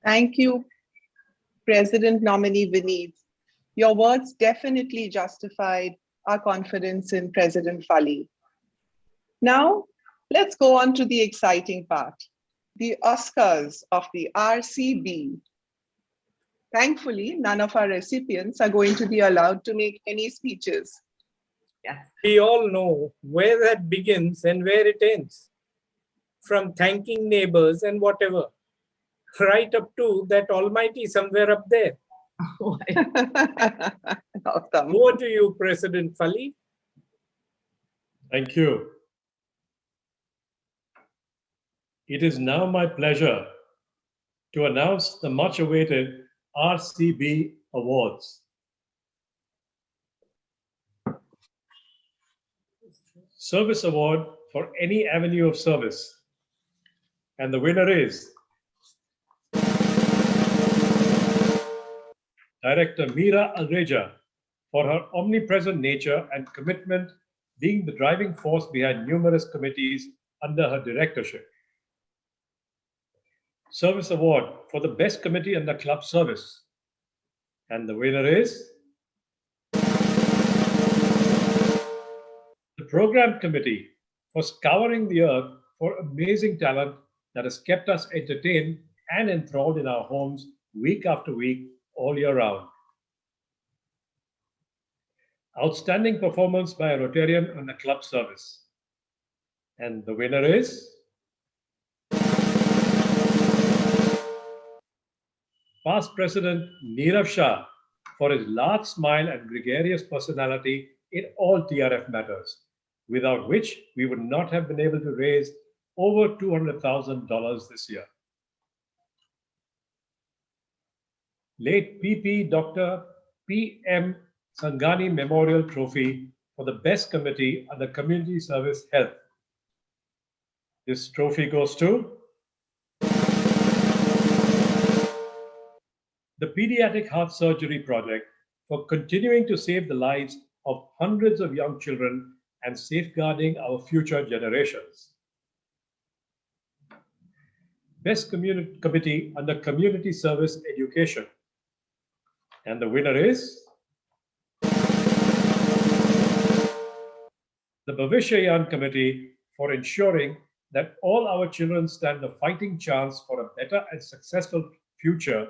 Thank you, President nominee Vineet. Your words definitely justified our confidence in President Fali. Now, let's go on to the exciting part, the Oscars of the RCB. Thankfully, none of our recipients are going to be allowed to make any speeches. We all know where that begins and where it ends. From thanking neighbors and whatever, right up to that almighty somewhere up there. Awesome. Over to you, President Fali. Thank you. It is now my pleasure to announce the much awaited RCB Awards. Service Award for any avenue of service. And the winner is Director Meera Alreja for her omnipresent nature and commitment, being the driving force behind numerous committees under her directorship. Service Award for the best committee under club service. And the winner is the Program Committee for scouring the earth for amazing talent that has kept us entertained and enthralled in our homes week after week, all year round. Outstanding performance by a Rotarian on the club service. And the winner is Past President Neerav Shah for his large smile and gregarious personality in all TRF matters, without which we would not have been able to raise over $200,000 this year. Late PP Dr. P.M. Sangani Memorial Trophy for the best committee under Community Service Health. This trophy goes to the Pediatric Heart Surgery Project for continuing to save the lives of hundreds of young children and safeguarding our future generations. Best Committee under Community Service Education. And the winner is the Bhavishyayan Committee for ensuring that all our children stand a fighting chance for a better and successful future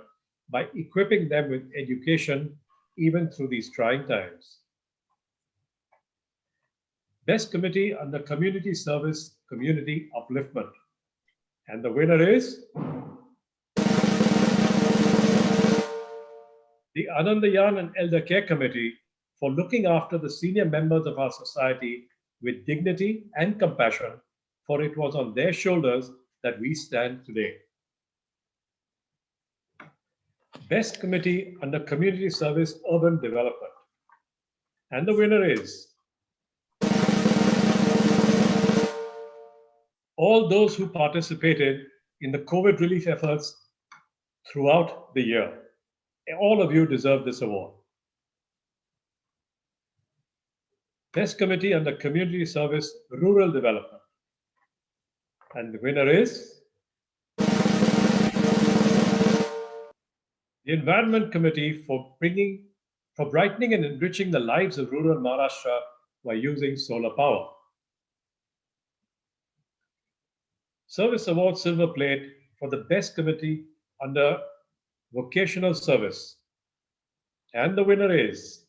by equipping them with education even through these trying times. Best Committee under Community Service, Community Upliftment. And the winner is the Anandayan and Elder Care Committee for looking after the senior members of our society with dignity and compassion, for it was on their shoulders that we stand today. Best Committee under Community Service Urban Development. And the winner is all those who participated in the COVID relief efforts throughout the year. All of you deserve this award. Best Committee under Community Service Rural Development. And the winner is the Environment Committee for brightening and enriching the lives of rural Maharashtra by using solar power. Service Award Silver Plate for the Best Committee under Vocational Service. And the winner is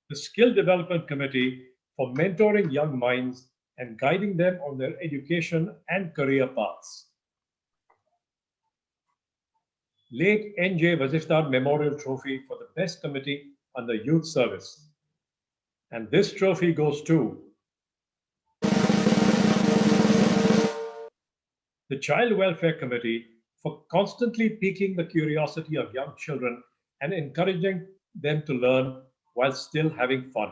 the Skill Development Committee for mentoring young minds and guiding them on their education and career paths. Late N.J. Wazifdar Memorial Trophy for the Best Committee under Youth Service. And this trophy goes to the Child Welfare Committee for constantly piquing the curiosity of young children and encouraging them to learn while still having fun.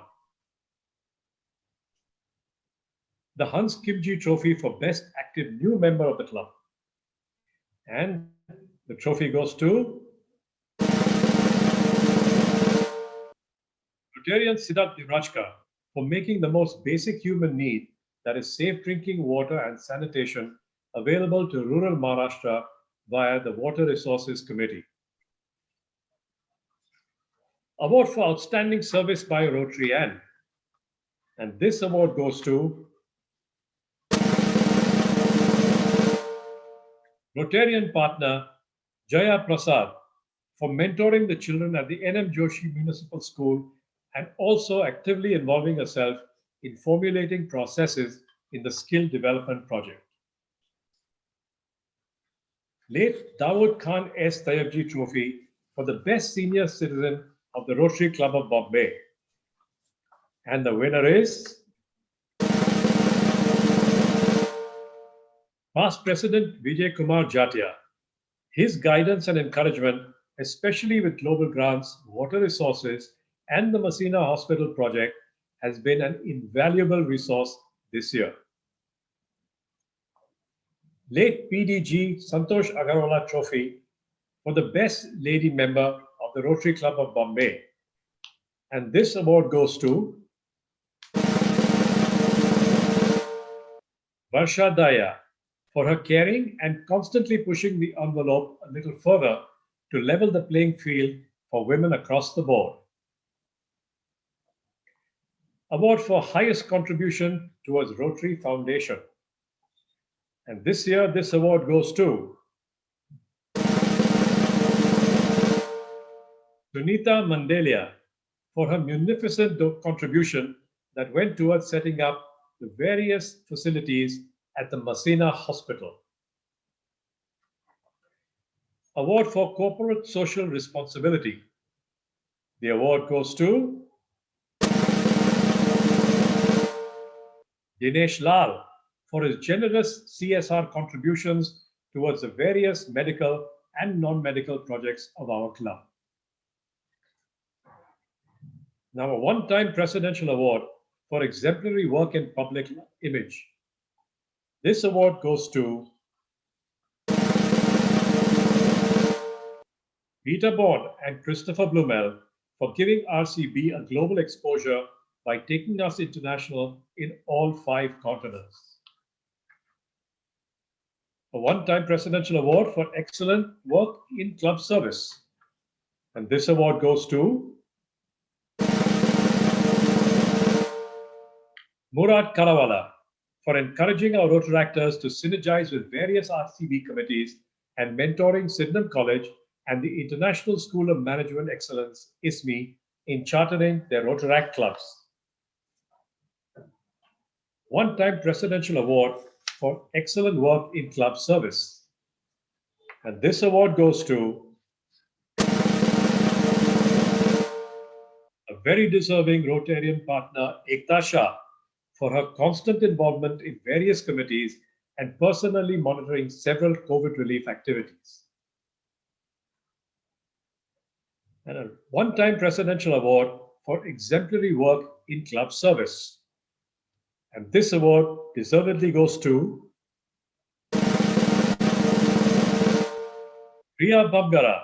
The Hans Kimji Trophy for Best Active New Member of the club. And the trophy goes to Rotarian Siddharth Divrajka for making the most basic human need, that is safe drinking water and sanitation, available to rural Maharashtra via the Water Resources Committee. Award for Outstanding Service by Rotarian. And this award goes to Rotarian partner Jaya Prasad for mentoring the children at the N.M. Joshi Municipal School and also actively involving herself in formulating processes in the skill development project. Late Dawood Khan S. Tayyabji Trophy for the Best Senior Citizen of the Rotary Club of Bombay. And the winner is Past President Vijay Kumar Jatia. His guidance and encouragement, especially with global grants, water resources, and the Messina Hospital project, has been an invaluable resource this year. Late PDG Santosh Agarwala Trophy for the Best Lady Member of the Rotary Club of Bombay. And this award goes to Varsha Daya for her caring and constantly pushing the envelope a little further to level the playing field for women across the board. Award for highest contribution towards Rotary Foundation. And this year, this award goes to Sunita Mandelia for her munificent contribution that went towards setting up the various facilities at the Messina Hospital. Award for Corporate Social Responsibility. The award goes to Dinesh Lal for his generous CSR contributions towards the various medical and non-medical projects of our club. Now, a one-time Presidential Award for exemplary work in public image. This award goes to Peter Bond and Christopher Blumel for giving RCB a global exposure by taking us international in all 5 continents. A one-time Presidential Award for excellent work in club service. And this award goes to Murad Karawala for encouraging our Rotaractors to synergize with various RCB committees and mentoring Sydenham College and the International School of Management Excellence, ISME, in chartering their Rotaract clubs. One-time Presidential Award for excellent work in club service. And this award goes to a very deserving Rotarian partner, Ekta Shah, for her constant involvement in various committees and personally monitoring several COVID relief activities. And a one-time Presidential Award for exemplary work in club service. And this award deservedly goes to Priya Babgara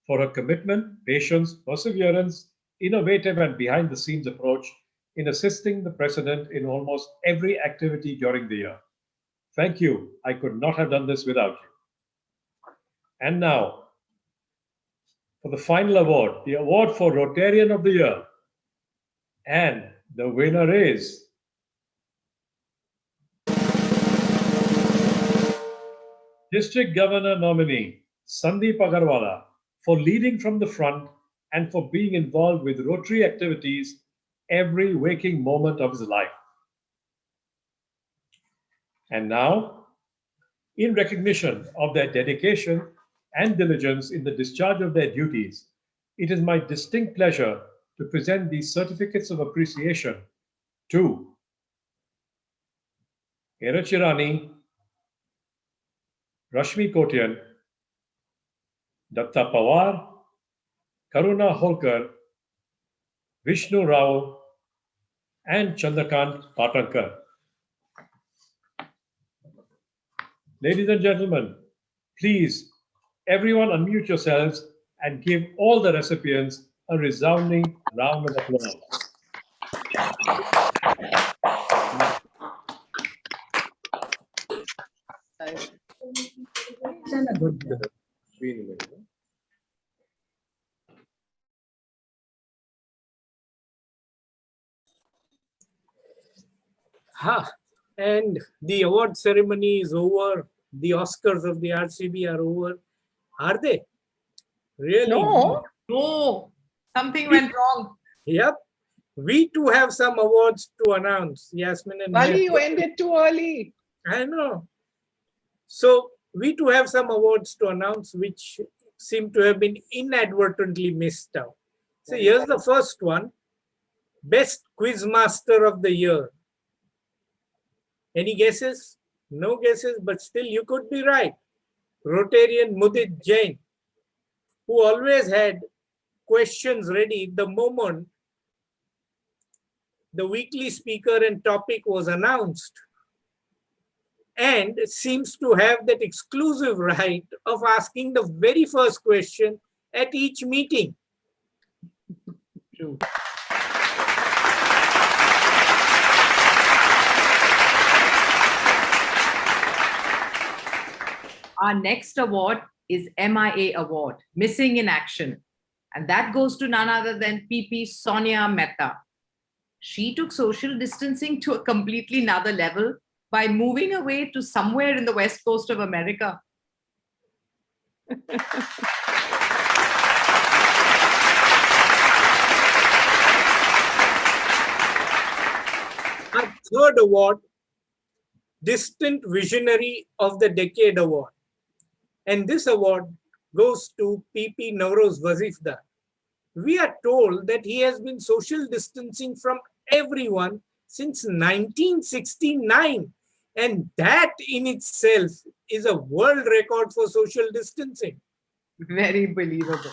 for her commitment, patience, perseverance, innovative and behind-the-scenes approach in assisting the President in almost every activity during the year. Thank you. I could not have done this without you. And now, for the final award, the award for Rotarian of the Year. And the winner is District Governor nominee Sandeep Agarwala for leading from the front and for being involved with Rotary activities every waking moment of his life. And now, in recognition of their dedication and diligence in the discharge of their duties, it is my distinct pleasure to present these certificates of appreciation to Erachirani, Rashmi Kotian, Datta Pawar, Karuna Holkar, Vishnu Rao, and Chandrakant Patankar. Ladies and gentlemen, please, everyone unmute yourselves and give all the recipients a resounding round of applause. And the award ceremony is over. The Oscars of the RCB are over. Are they? Really? No, No, something went wrong. Yep. We too have some awards to announce, Yasmin and Bali, Meher. you ended too early. I know. So we too have some awards to announce which seem to have been inadvertently missed out. So here's the first one. Best Quizmaster of the Year. Any guesses? No guesses, but still you could be right. Rotarian Mudit Jain, who always had questions ready the moment the weekly speaker and topic was announced, and seems to have that exclusive right of asking the very first question at each meeting. True. Our next award is MIA Award, Missing in Action. And that goes to none other than PP Sonia Mehta. She took social distancing to a completely another level by moving away to somewhere in the west coast of America. Our third award, Distant Visionary of the Decade Award. And this award goes to PP Navroz Wazifdar. We are told that he has been social distancing from everyone since 1969. And that in itself is a world record for social distancing. Very believable.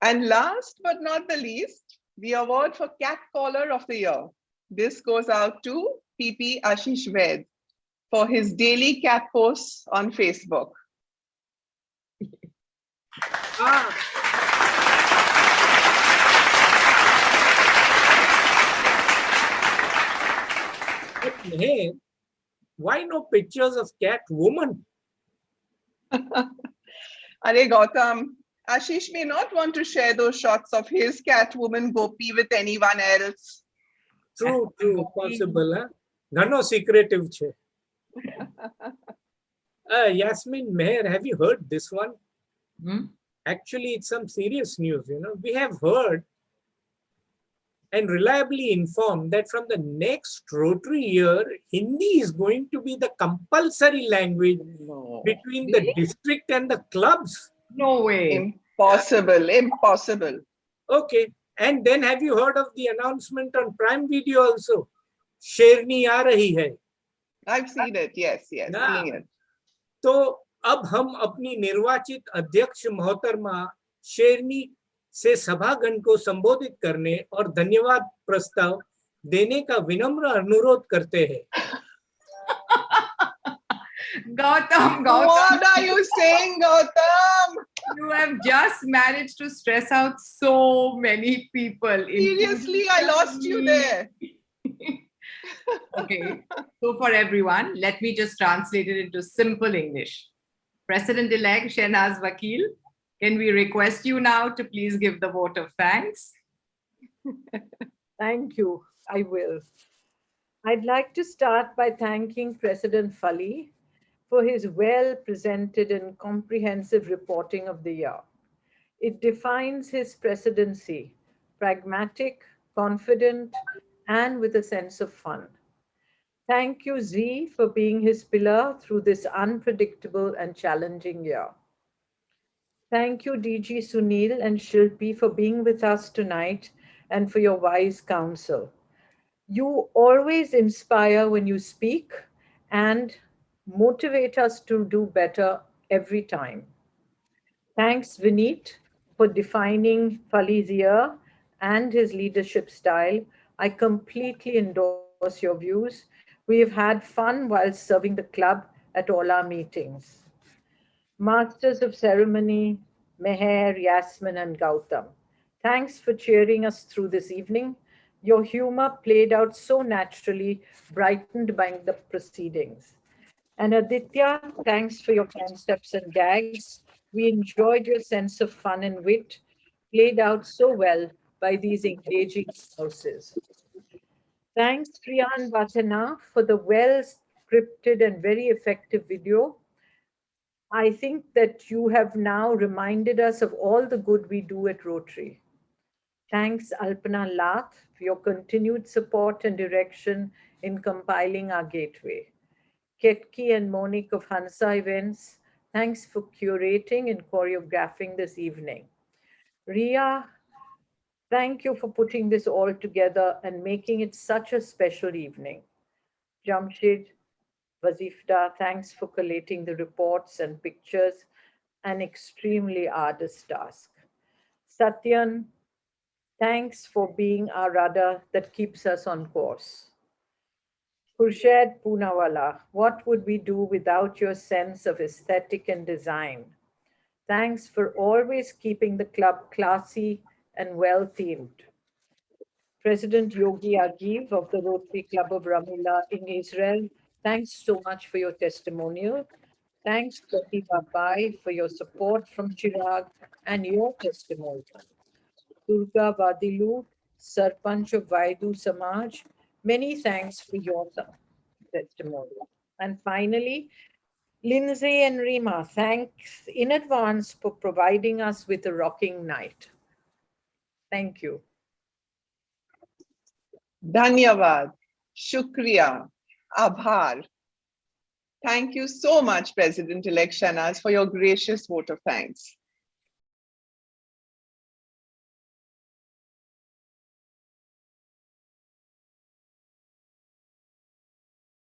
And last but not the least, the award for Cat Caller of the Year. This goes out to PP Ashish Ved for his daily cat posts on Facebook. But hey, why no pictures of cat woman? Are Gautam, Ashish may not want to share those shots of his cat woman Gopi with anyone else. True, possible. Huh? Ghano secretive che. Yasmin, Meher, have you heard this one? Actually, it's some serious news. We have heard and reliably informed that from the next Rotary Year, Hindi is going to be the compulsory language between the district and the clubs. No way. Impossible. Okay. And then have you heard of the announcement on Prime Video also? Sherni aa rahi hai. I've seen it. Yes, seen it. तो अब हम अपनी निर्वाचित अध्यक्ष मोहतरमा शेरनी से सभागण को संबोधित करने और धन्यवाद प्रस्ताव देने का विनम्र अनुरोध करते हैं. Gautam. What are you saying, Gautam? You have just managed to stress out so many people. Seriously, I lost you there. Okay, so for everyone, let me just translate it into simple English. President-elect Shehnaz Vakil, can we request you now to please give the vote of thanks? Thank you. I will. I'd like to start by thanking President Fali for his well-presented and comprehensive reporting of the year. It defines his presidency, pragmatic, confident, and with a sense of fun. Thank you, Z, for being his pillar through this unpredictable and challenging year. Thank you, DG Sunil and Shilpi, for being with us tonight and for your wise counsel. You always inspire when you speak and motivate us to do better every time. Thanks, Vineet, for defining Fali's year and his leadership style. I completely endorse your views. We have had fun while serving the club at all our meetings. Masters of Ceremony, Meher, Yasmin, and Gautam, thanks for cheering us through this evening. Your humor played out so naturally, brightened by the proceedings. And Aditya, thanks for your concepts and gags. We enjoyed your sense of fun and wit, played out so well by these engaging spouses. Thanks, Priyan Vatana, for the well-scripted and very effective video. I think that you have now reminded us of all the good we do at Rotary. Thanks, Alpana Lath, for your continued support and direction in compiling our gateway. Ketki and Monique of Hansa Events, thanks for curating and choreographing this evening. Ria, thank you for putting this all together and making it such a special evening. Jamshid, Wazifda, thanks for collating the reports and pictures, an extremely arduous task. Satyan, thanks for being our rudder that keeps us on course. Khurshid Poonawala, what would we do without your sense of aesthetic and design? Thanks for always keeping the club classy and well-themed. President Yogi Agiv of the Rotary Club of Ramula in Israel, thanks so much for your testimonial. Thanks, Pratibha Bai, for your support from Chirag and your testimonial. Durga Vadilu, Sarpanch of Vaidu Samaj, many thanks for your testimonial. And finally, Lindsay and Rima, thanks in advance for providing us with a rocking night. Thank you. Dhanyavad, Shukriya, Abhar. Thank you so much, President-elect Shahnaz, for your gracious vote of thanks.